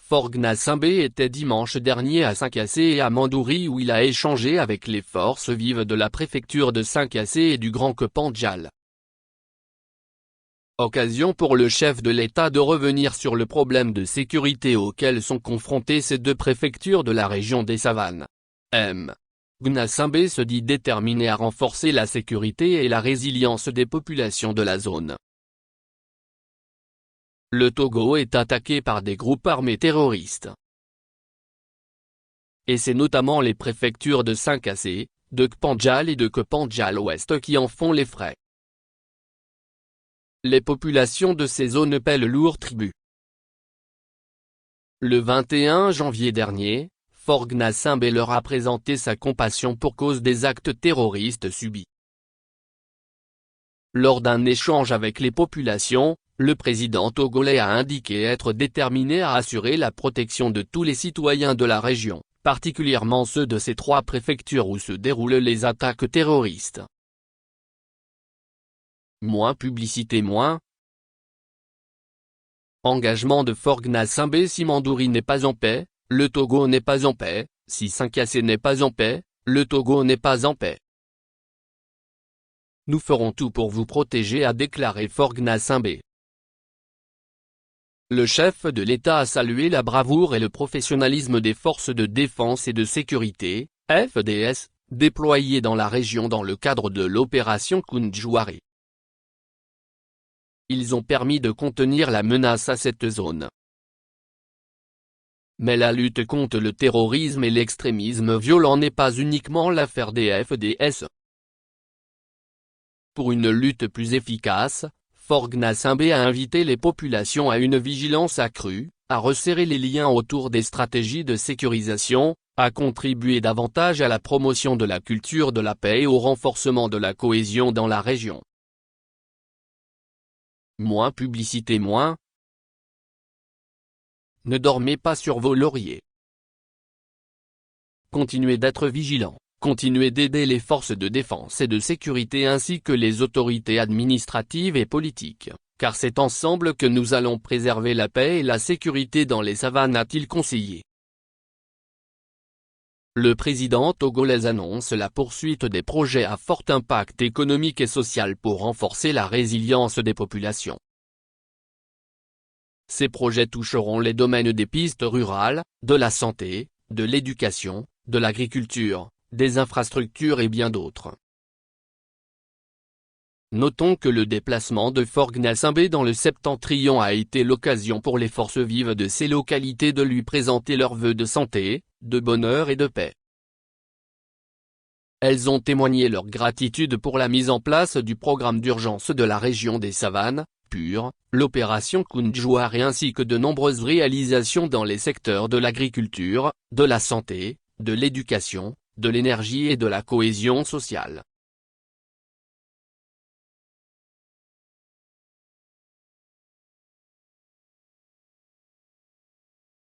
Faure Gnassingbé était dimanche dernier à Singhiacé et à Mandouri où il a échangé avec les forces vives de la préfecture de Singhiacé et du Grand Kopanjal. Occasion pour le chef de l'État de revenir sur le problème de sécurité auquel sont confrontées ces deux préfectures de la région des Savanes. Gnassingbé se dit déterminé à renforcer la sécurité et la résilience des populations de la zone. Le Togo est attaqué par des groupes armés terroristes. Et c'est notamment les préfectures de Singhiacé, de Kpanjal et de Kopanjal-Ouest qui en font les frais. Les populations de ces zones paient le lourd tribut. Le 21 janvier dernier, Faure Gnassingbé leur a présenté sa compassion pour cause des actes terroristes subis. Lors d'un échange avec les populations, le président togolais a indiqué être déterminé à assurer la protection de tous les citoyens de la région, particulièrement ceux de ces trois préfectures où se déroulent les attaques terroristes. Moins publicité moins. Engagement de Faure Gnassingbé. Si Mandouri n'est pas en paix, le Togo n'est pas en paix, si Singhiacé n'est pas en paix, le Togo n'est pas en paix. Nous ferons tout pour vous protéger, a déclaré Faure Gnassingbé. Le chef de l'État a salué la bravoure et le professionnalisme des forces de défense et de sécurité, FDS, déployées dans la région dans le cadre de l'opération Kunjuari. Ils ont permis de contenir la menace à cette zone. Mais la lutte contre le terrorisme et l'extrémisme violent n'est pas uniquement l'affaire des FDS. Pour une lutte plus efficace, Faure Gnassingbé a invité les populations à une vigilance accrue, à resserrer les liens autour des stratégies de sécurisation, à contribuer davantage à la promotion de la culture de la paix et au renforcement de la cohésion dans la région. Moins publicité moins. Ne dormez pas sur vos lauriers. Continuez d'être vigilants. Continuez d'aider les forces de défense et de sécurité ainsi que les autorités administratives et politiques, car c'est ensemble que nous allons préserver la paix et la sécurité dans les savanes, a-t-il conseillé. Le président togolais annonce la poursuite des projets à fort impact économique et social pour renforcer la résilience des populations. Ces projets toucheront les domaines des pistes rurales, de la santé, de l'éducation, de l'agriculture, des infrastructures et bien d'autres. Notons que le déplacement de Faure Gnassingbé dans le Septentrion a été l'occasion pour les forces vives de ces localités de lui présenter leurs vœux de santé, de bonheur et de paix. Elles ont témoigné leur gratitude pour la mise en place du programme d'urgence de la région des Savanes, PUR, l'opération Kunjuari ainsi que de nombreuses réalisations dans les secteurs de l'agriculture, de la santé, de l'éducation, de l'énergie et de la cohésion sociale.